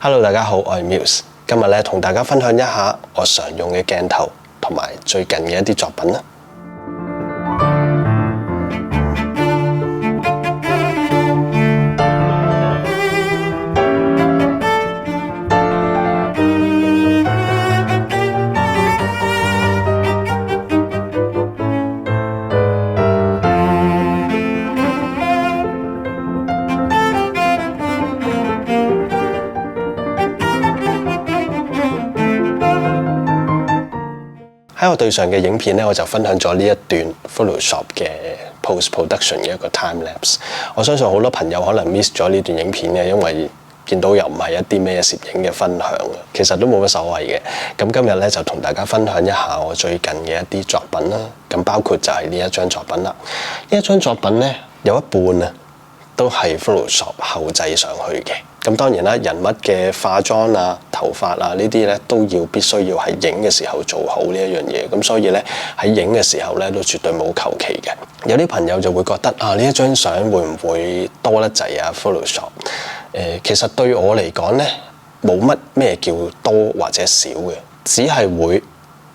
Hello， 大家好，我係 Muse， 今日咧同大家分享一下我常用嘅鏡頭同埋最近嘅一啲作品啦。喺我對上嘅影片咧，我就分享咗呢一段 Photoshop 嘅 post production 嘅一個 time lapse。我相信好多朋友可能 miss 咗呢段影片嘅，因為見到又唔係一啲咩攝影嘅分享，其實都冇乜所謂嘅。咁今日咧就同大家分享一下我最近嘅一啲作品啦。咁包括就係呢一張作品啦。呢一張作品咧有一半啊都係 Photoshop 後製上去嘅。咁當然啦，人物嘅化妝啊、頭髮啊呢啲咧都必須要喺影嘅時候做好呢一樣嘢。咁所以咧喺影嘅時候咧都絕對冇求其嘅。有啲朋友就會覺得啊，呢一張相會唔會多得滯啊 Photoshop？其實對我嚟講咧冇乜咩叫多或者少嘅，只係會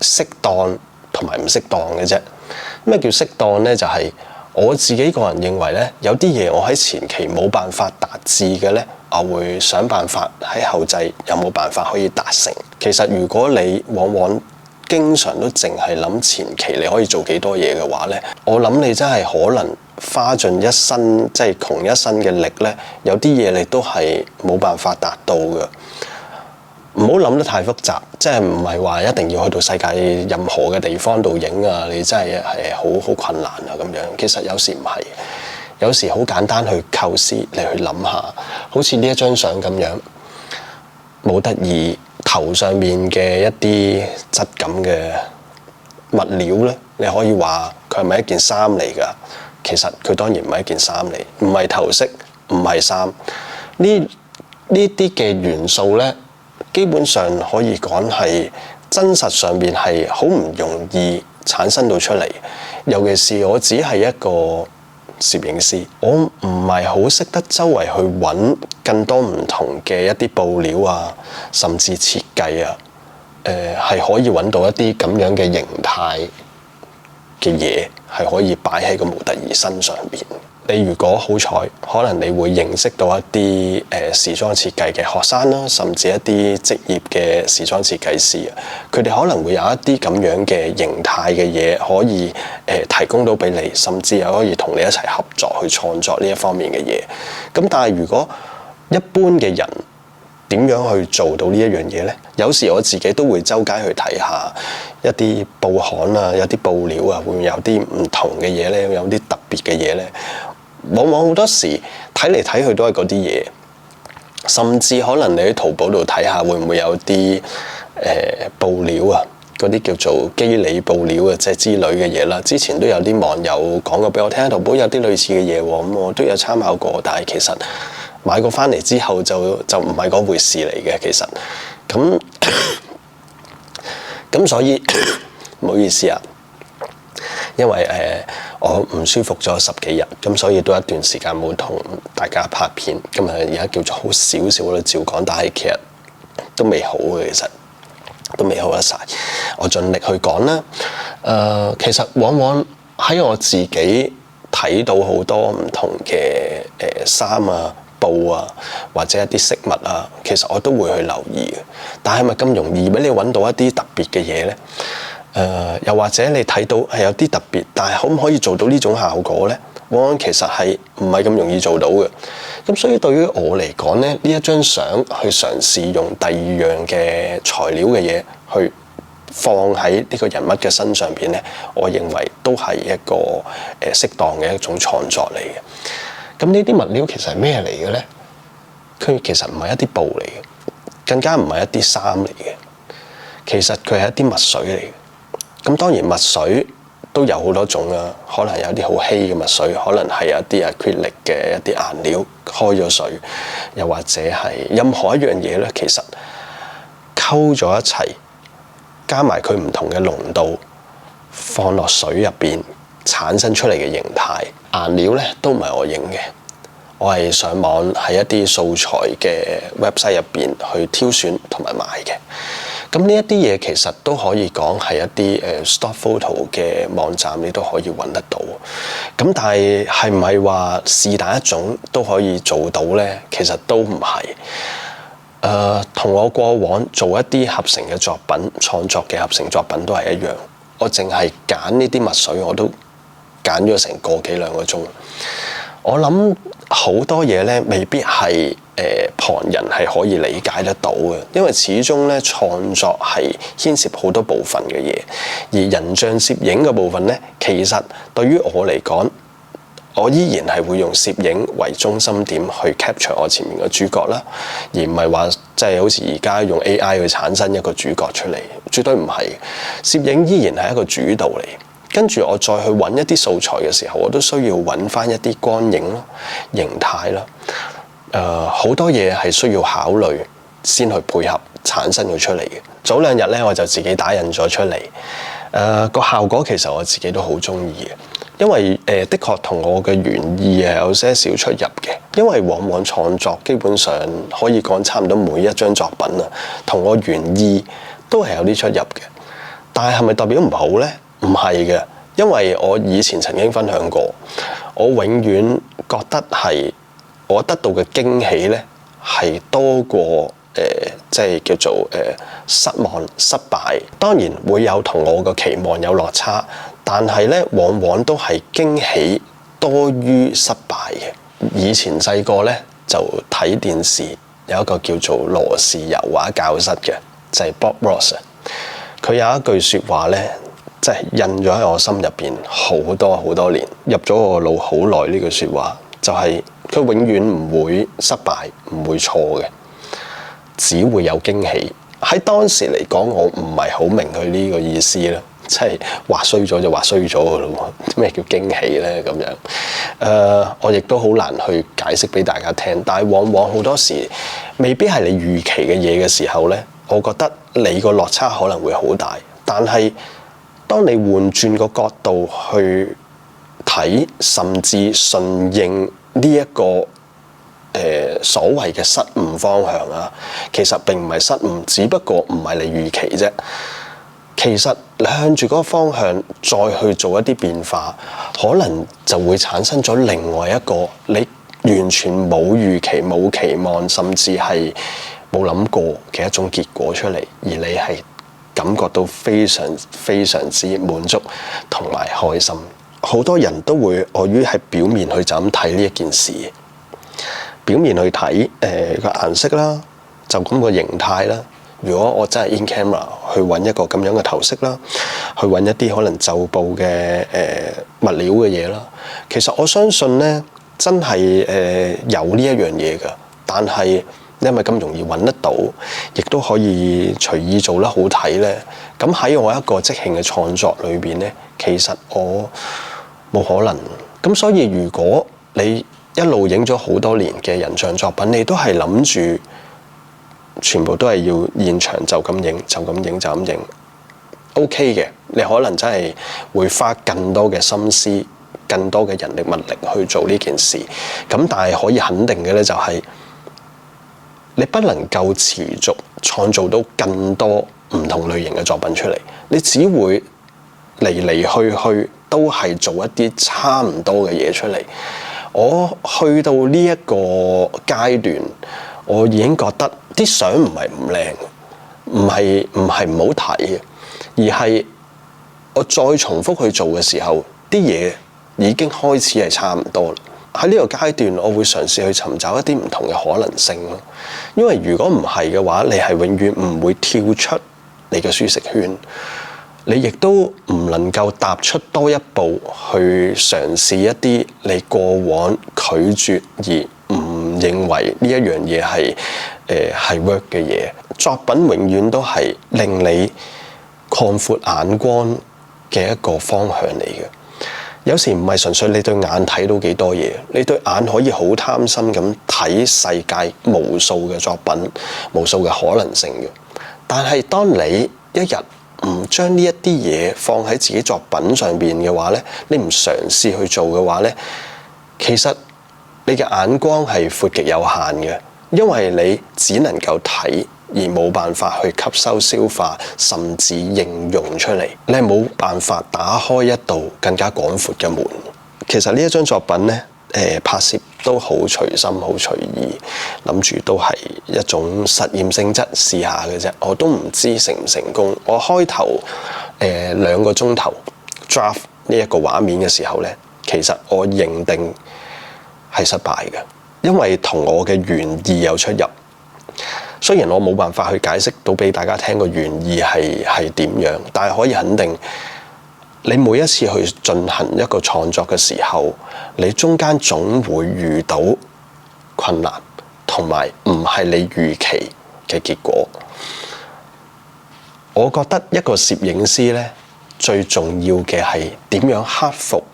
適當同埋唔適當嘅啫。咩叫適當咧？就係我自己個人認為咧，有啲嘢我喺前期冇辦法達至嘅咧，我會想辦法喺後製有冇辦法可以達成。其實如果你往往經常都淨係諗前期你可以做幾多嘢嘅話咧，我諗你真係可能花盡一生，即係窮一生嘅力咧，有啲嘢你都係冇辦法達到嘅。唔好諗得太複雜，即係唔係話一定要去到世界任何嘅地方度影啊，你真係好困難啊咁樣。其實有時唔係，有時好簡單去構思，你去諗下，好似呢一張相咁樣，模特兒頭上面嘅一啲質感嘅物料咧，你可以話佢係咪一件衫嚟㗎？其實佢當然唔係一件衫嚟，唔係頭飾，唔係衫。呢啲嘅元素咧，基本上可以講係真實上邊係好唔容易產生到出嚟。尤其是我只係一個攝影師，我唔係好識得周圍去揾更多唔同嘅一啲布料啊，甚至設計啊，係可以揾到一啲咁樣嘅形態嘅嘢，係可以擺喺個模特兒身上邊。你如果好彩，可能你會認識到一啲時裝設計嘅學生啦，甚至一啲職業嘅時裝設計師啊，佢哋可能會有一啲咁樣嘅形態嘅嘢可以提供到俾你，甚至又可以同你一齊合作去創作呢一方面嘅嘢。咁但係如果一般嘅人點樣去做到呢一樣嘢呢？有時我自己都會周街去睇下一啲報刊啊，有啲布料啊，會唔會有啲唔同嘅嘢呢？有啲特別嘅嘢呢？往往好多時睇嚟睇去都係嗰啲嘢，甚至可能你喺淘寶度睇下，會唔會有啲布料啊，嗰啲叫做肌理布料啊，即係之類嘅嘢啦。之前都有啲網友講過俾我聽，淘寶有啲類似嘅嘢喎，咁我都有參考過，但係其實買過翻嚟之後就唔係嗰回事嚟嘅。其實咁所以唔好意思啊，因為我唔舒服咗10幾日，咁所以都一段時間冇同大家拍片。咁而家叫做好少少啦，照講，但係其實都未好嘅，其實都未好得晒。我盡力去講啦。其實往往喺我自己睇到好多唔同嘅衫啊、布啊，或者一啲飾物啊，其實我都會去留意嘅。但係咪咁容易俾你揾到一啲特別嘅嘢呢？又或者你睇到係有啲特別，但係可唔可以做到呢種效果呢？往往其實係唔係咁容易做到嘅。咁所以對於我嚟講呢，呢一張相去嘗試用第二樣嘅材料嘅嘢去放喺呢個人物嘅身上邊呢，我認為都係一個適當嘅一種創作嚟嘅。咁呢啲物料其實係咩嚟嘅呢？佢其實唔係一啲布嚟嘅，更加唔係一啲衫嚟嘅。其實佢係一啲墨水嚟嘅。咁當然墨水都有好多種啦，可能有啲好稀嘅墨水，可能係有一啲acrylic嘅一啲顏料開咗水，又或者係任何一樣嘢咧，其實溝咗一齊，加埋佢唔同嘅濃度，放落水入邊產生出嚟嘅形態。顏料咧都唔係我影嘅，我係上網喺一啲素材嘅 website 入邊去挑選同埋買嘅。咁呢一啲嘢其實都可以講係一啲stock photo 嘅網站，你都可以揾得到。咁但係係唔係話是但一種都可以做到呢？其實都唔係。同我過往做一啲合成嘅作品、創作嘅合成作品都係一樣。我淨係揀呢啲墨水，我都揀咗成個幾兩個鐘。我諗好多嘢咧，未必係旁人係可以理解得到嘅，因為始終咧創作係牽涉好多部分嘅嘢，而人像攝影嘅部分咧，其實對於我嚟講，我依然係會用攝影為中心點去 capture 我前面嘅主角啦，而唔係話即係好似而家用 AI 去產生一個主角出嚟，絕對唔係。攝影依然係一個主導嚟。跟住我再去揾一啲素材嘅時候，我都需要揾翻一啲光影咯、形態啦，好多嘢係需要考慮先去配合產生佢出嚟嘅。早兩日咧，我就自己打印咗出嚟，個效果其實我自己都好中意嘅，因為的確同我嘅原意係有些少出入嘅。因為往往創作基本上可以講差唔多每一張作品啊，同我原意都係有啲出入嘅。但係係咪代表唔好呢？唔係嘅，因為我以前曾經分享過，我永遠覺得係我得到嘅驚喜咧，係多過即係叫做失望、失敗。當然會有同我嘅期望有落差，但係咧往往都係驚喜多於失敗嘅。以前細個咧就睇電視，有一個叫做羅氏油畫教室嘅，就係 Bob Ross。佢有一句説話咧，即係印咗喺我心入邊好多好多年，入咗我腦好耐。呢句説話就係佢永遠唔會失敗，唔會錯嘅，只會有驚喜。喺當時嚟講，我唔係好明佢呢個意思啦，即係話衰咗就話衰咗噶咯喎，咩叫驚喜咧咁樣？我亦都好難去解釋俾大家聽。但係往往好多時未必係你預期嘅嘢嘅時候咧，我覺得你個落差可能會好大。但係當你換轉個角度去睇，甚至順應呢一個所謂嘅失誤方向啊，其實並唔係失誤，只不過唔係你預期啫。其實你向住嗰個方向再去做一啲變化，可能就會產生咗另外一個你完全冇預期、冇期望，甚至係冇諗過嘅一種結果出嚟，而你係感覺到非常非常之滿足同埋開心。好多人都會礙於喺表面去就咁睇呢一件事，表面去睇個顏色啦，就咁個形態啦。如果我真係 in camera 去揾一個咁樣嘅頭飾啦，去揾一啲可能袖布嘅物料嘅嘢啦，其實我相信咧真係有呢一樣嘢㗎，但係因為咁容易揾得到，亦都可以隨意做得好睇咧。咁喺我一個即興嘅創作裏邊咧，其實我冇可能。咁所以如果你一路影咗好多年嘅人像作品，你都係諗住全部都係要現場就咁影，就咁影，就咁影 OK 嘅。你可能真係會花更多嘅心思、更多嘅人力物力去做呢件事。咁但係可以肯定嘅咧，就係你不能夠持續創造到更多唔同類型嘅作品出嚟，你只會嚟嚟去去都係做一啲差唔多嘅嘢出嚟。我去到呢一個階段，我已經覺得啲相唔係唔靚，唔係唔好睇嘅，而係我再重複去做嘅時候，啲嘢已經開始係差唔多啦。喺呢個階段，我會嘗試去尋找一啲唔同嘅可能性咯。因為如果唔係嘅話，你係永遠唔會跳出你嘅舒適圈，你亦都唔能夠踏出多一步去嘗試一啲你過往拒絕而唔認為呢一樣嘢係 work 嘅嘢。作品永遠都係令你擴闊眼光嘅一個方向嚟嘅。有時唔係純粹你對眼睇到幾多嘢，你對眼可以好貪心咁睇世界無數嘅作品、無數嘅可能性嘅。但係當你一日唔將呢一啲嘢放喺自己作品上邊嘅話咧，你唔嘗試去做嘅話咧，其實你嘅眼光係闊極有限嘅，因為你只能夠睇而冇辦法去吸收消化，甚至應用出嚟。你係冇辦法打開一道更加廣闊嘅門。其實呢一張作品呢，拍攝都好隨心好隨意，諗住都係一種實驗性質試下嘅啫。我都唔知成唔成功。我開頭2個鐘頭 draft 呢一個畫面嘅時候呢，其實我認定係失敗嘅，因為同我嘅原意有出入。雖然我冇辦法去解釋到俾大家聽個原意係點樣，但係可以肯定，你每一次去進行一個創作嘅時候，你中間總會遇到困難，同埋唔係你預期嘅結果。我覺得一個攝影師呢，最重要嘅係點樣克服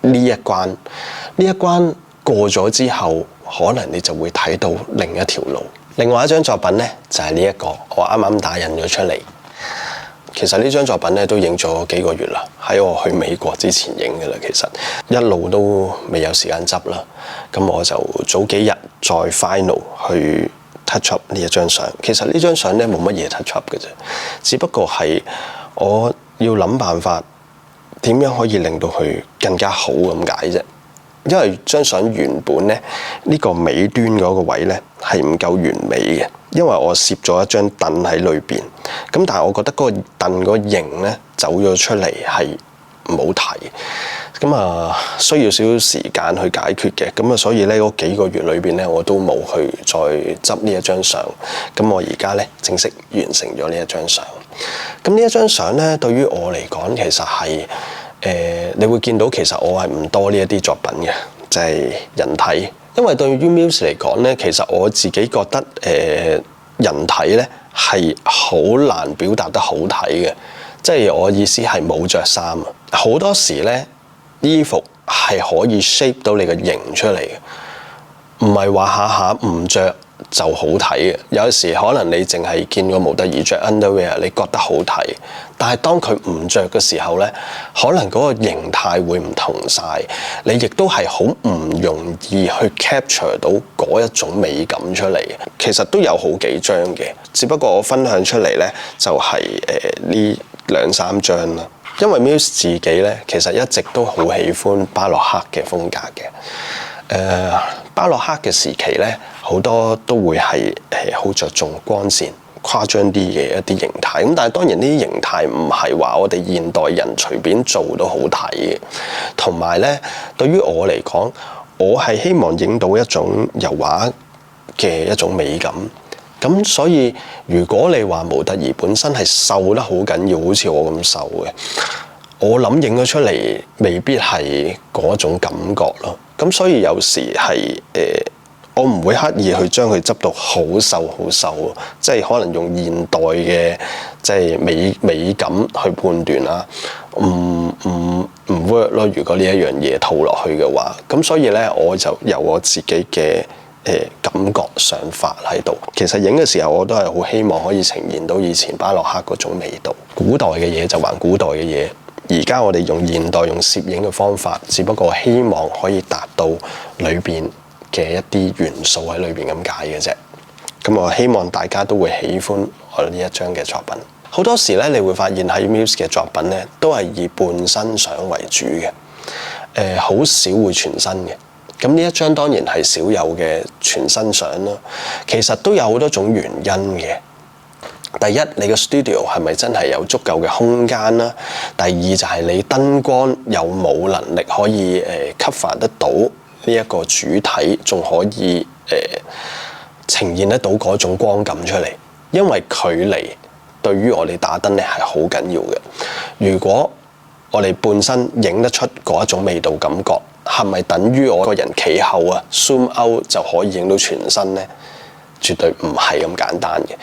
呢一關。呢一關過咗之後，可能你就會睇到另一條路。另外一張作品呢，就係呢一個，我啱啱打印咗出嚟。其實呢張作品咧都影咗幾個月啦，喺我去美國之前影嘅啦。其實一路都未有時間執啦，咁我就早幾日再 final 去 touch up 呢一張相。其實呢張相咧冇乜嘢 touch up 嘅啫，只不過係我要諗辦法點樣可以令到佢更加好咁解啫。因為張相原本咧呢個尾端嗰個位咧係唔夠完美嘅，因為我攝咗一張凳喺裏邊，咁但係我覺得嗰個凳嗰個形咧走咗出嚟係唔好睇，咁需要少少時間去解決嘅，咁所以咧嗰幾個月裏邊咧我都冇去再執呢一張相，咁我而家咧正式完成咗呢一張相。咁呢一張相咧對於我嚟講其實係你會見到其實我係唔多呢一啲作品嘅，就係人體。因為對於 Muse 嚟講咧，其實我自己覺得人體咧係好難表達得好睇嘅，即係我意思係冇着衫啊。好多時咧衣服係可以 shape 到你個型出嚟嘅，唔係話下下唔着就好睇嘅。有時可能你淨係見個模特兒着 underwear， 你覺得好睇，但係當佢唔着嘅時候咧，可能嗰個形態會唔同晒，你亦都係好唔容易去 capture 到嗰一種美感出嚟嘅。其實都有好幾張嘅，只不過我分享出嚟咧就係呢2-3張啦。因為 Muse 自己咧其實一直都好喜歡巴洛克嘅風格嘅。巴洛克嘅時期咧，好多都會係好着重光線、誇張啲嘅一啲形態。咁但係當然呢啲形態唔係話我哋現代人隨便做都好睇嘅。同埋咧，對於我嚟講，我係希望影到一種油畫嘅一種美感。咁所以如果你話模特兒本身係瘦得好緊要，好似我咁瘦嘅，我諗影咗出嚟未必係嗰種感覺咯。咁所以有時係我唔會刻意去將佢執到好瘦好瘦，即係可能用現代嘅即係美感去判斷啦，唔 work 咯。如果呢一樣嘢套落去嘅話，咁所以咧我就有我自己嘅感覺想法喺度。其實影嘅時候我都係好希望可以呈現到以前巴洛克嗰種味道。古代嘅嘢就還古代嘅嘢。而家我哋用現代用攝影嘅方法，只不過希望可以達到裏邊嘅一啲元素喺裏邊咁解嘅啫。咁我希望大家都會喜歡我呢一張嘅作品。好多時咧，你會發現喺 Muse 嘅作品咧，都係以半身相為主嘅，好少會全身嘅。咁呢一張當然係少有嘅全身相啦。其實都有好多種原因嘅。第一，你個 studio 係咪真係有足夠嘅空間啦？第二就係你燈光有冇能力可以cover 得到呢一個主體，仲可以呈現得到嗰種光感出嚟。因為距離對於我哋打燈咧係好緊要嘅。如果我哋半身影得出嗰一種味道感覺，係咪等於我個人企後zoom out 就可以影到全身咧？絕對唔係咁簡單嘅。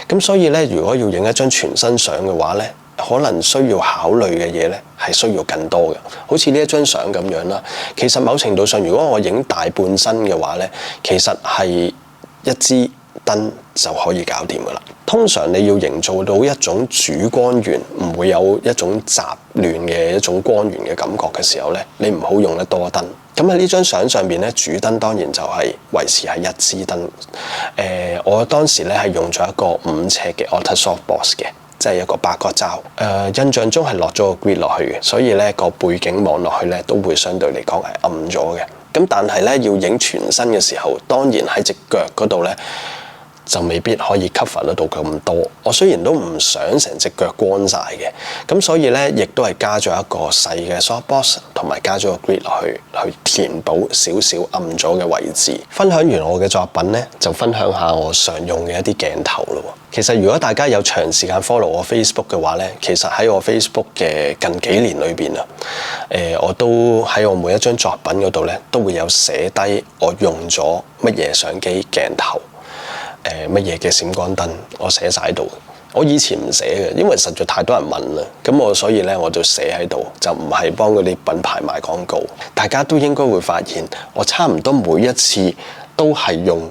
咁所以咧，如果要影一張全身相嘅話咧，可能需要考慮嘅嘢咧係需要更多嘅。好似呢一張相咁樣啦，其實某程度上，如果我影大半身嘅話咧，其實係一支燈就可以搞掂噶啦。通常你要營造到一種主光源，唔會有一種雜亂嘅一種光源嘅感覺嘅時候咧，你唔好用得多燈。咁喺呢張相上邊咧，主燈當然就係維持係一支燈。我當時咧係用咗一個5尺嘅 Alta Softbox 嘅，即係一個8角罩。印象中係落咗個 grid 落去嘅，所以咧個背景望落去咧都會相對嚟講係暗咗嘅。咁但係咧要影全身嘅時候，當然喺隻腳嗰度咧，就未必可以 cover 得到咁多。我雖然都唔想成隻腳光晒嘅，咁所以咧亦都係加咗一個細嘅 softbox，同埋加咗個 grid 落去填補少少暗咗嘅位置。分享完我嘅作品咧，就分享下我常用嘅一啲鏡頭咯。其實如果大家有長時間 follow 我 Facebook 嘅話咧，其實喺我 Facebook 嘅近幾年裏邊啊，我都喺我每一張作品嗰度咧，都會有寫低我用咗乜嘢相機鏡頭。乜嘢嘅閃光燈，我寫晒喺度。我以前唔寫嘅，因為實在太多人問啦。咁所以咧我就寫喺度，就唔係幫嗰啲品牌賣廣告。大家都應該會發現，我差唔多每一次都係用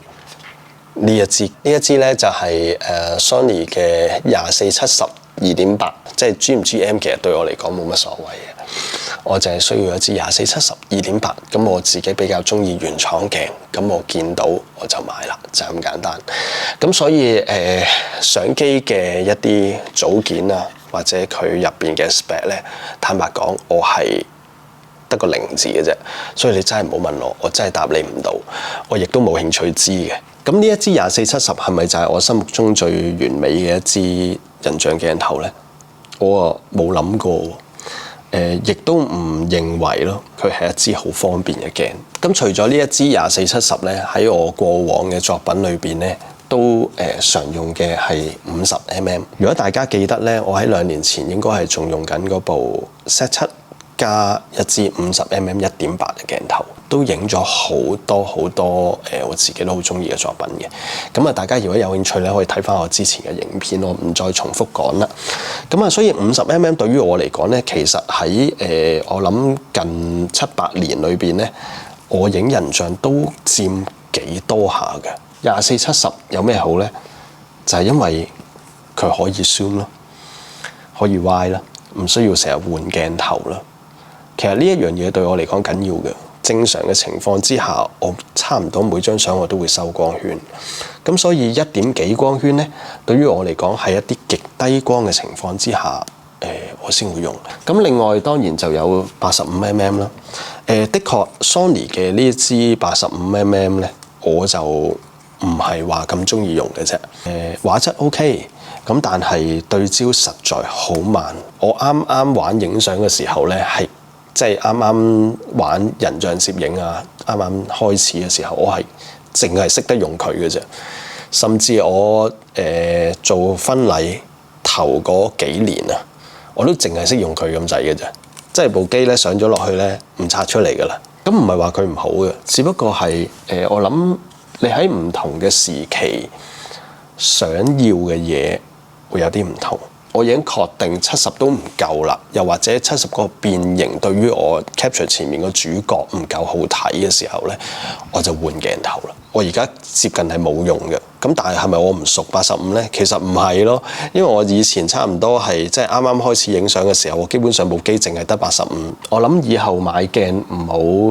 呢一支。呢一支咧就係Sony 嘅24-70-2.8，即係 G 唔 GM 其實對我嚟講冇乜所謂嘅。我就係需要一支24-70-2.8，咁我自己比較中意原廠鏡，咁我見到我就買啦，就咁簡單。咁所以相機嘅一啲組件啊，或者佢入邊嘅 spec 咧，坦白講，我係得個0字嘅啫。所以你真係唔好問我，我真係答你唔到，我亦都冇興趣知嘅。咁呢一支24-70係咪就係我心目中最完美嘅一支人像鏡頭咧？我啊冇諗過。亦都唔認為咯，佢係一支好方便嘅鏡。咁除咗呢一支24-70咧，喺我過往嘅作品裏邊咧，都常用嘅係50mm。如果大家記得咧，我喺2年前應該係仲用緊嗰部 Z7加一支50mm 1.8嘅鏡頭，都影咗好多我自己都好中意嘅作品嘅。咁啊，大家如果有興趣咧，可以睇翻我之前嘅影片，我唔再重複講啦。咁啊，所以50mm對於我嚟講咧，其實喺我諗近7-8年裏邊咧，我影人像都佔幾多下嘅。24-70有咩好咧？就係因為佢可以 zoom 咯，可以 wide 啦，唔需要成日換鏡頭啦。其實呢一樣嘢對我嚟講緊要嘅。正常嘅情況之下，我差唔多每張相我都會收光圈。咁所以1點幾光圈咧，對於我嚟講係一啲極低光嘅情況之下，我先會用。咁另外當然就有85mm啦。的確 Sony 嘅呢支85mm咧，我就唔係話咁中意用嘅啫。畫質 OK，咁但係對焦實在好慢。我啱啱玩影相嘅時候咧，係即係啱啱玩人像攝影啊，啱啱開始嘅時候，我係淨係識得用佢嘅啫。甚至我做婚禮頭嗰幾年啊，我都淨係識用佢咁滯嘅啫。即係部機咧上咗落去咧，唔拆出嚟噶啦。咁唔係話佢唔好嘅，只不過係我諗你喺唔同嘅時期想要嘅嘢會有啲唔同。我已經確定70都唔夠啦，又或者70個變形對於我 capture 前面個主角唔夠好睇嘅時候咧，我就換鏡頭啦。我而家接近係冇用嘅，咁但係咪我唔熟85咧？其實唔係咯，因為我以前差唔多係即係啱啱開始影相嘅時候，我基本上部機淨係得85。我諗以後買鏡唔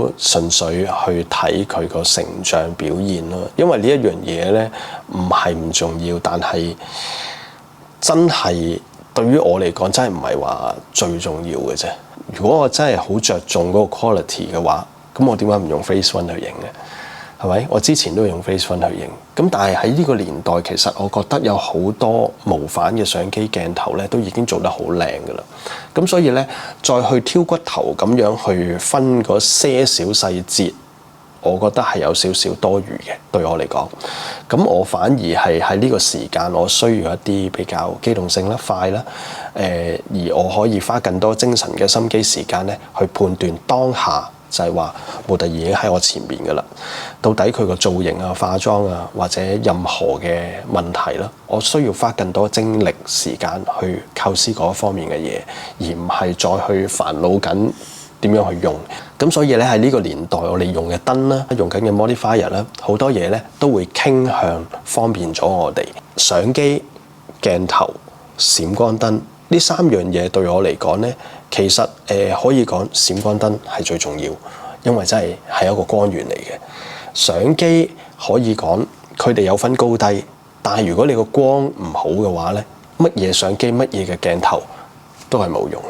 好純粹去睇佢個成像表現咯，因為呢一樣嘢咧唔係唔重要，但係真係對於我嚟講，真係唔係話最重要嘅啫。如果我真係好着重嗰個 quality 嘅話，咁我點解唔用 Phase One 去影呢？係咪？我之前都用 Phase One 去影。咁但係喺呢個年代，其實我覺得有好多無反嘅相機鏡頭咧，都已經做得好靚㗎啦。咁所以咧，再去挑骨頭咁樣去分嗰些少細節，我覺得係有少少多餘嘅，對我嚟講。咁我反而係喺呢個時間，我需要一啲比較機動性啦、快啦，而我可以花更多精神嘅心機時間咧，去判斷當下就係話模特兒已經喺我前面㗎啦。到底佢個造型啊、化妝啊，或者任何嘅問題啦，我需要花更多精力時間去構思嗰方面嘅嘢，而唔係再去煩惱緊點樣去用。咁所以咧，喺呢個年代，我哋用嘅燈啦，用緊嘅 modifier 啦，好多嘢咧都會傾向方便咗我哋。相機、鏡頭、閃光燈呢3樣嘢對我嚟講咧，其實可以講閃光燈係最重要，因為真係一個光源嚟嘅。相機可以講佢哋有分高低，但係如果你個光唔好嘅話咧，乜嘢相機乜嘢嘅鏡頭都係冇用。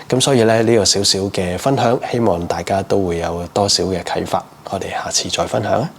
咁所以咧，呢個少少嘅分享，希望大家都會有多少嘅啟發。我哋下次再分享啊！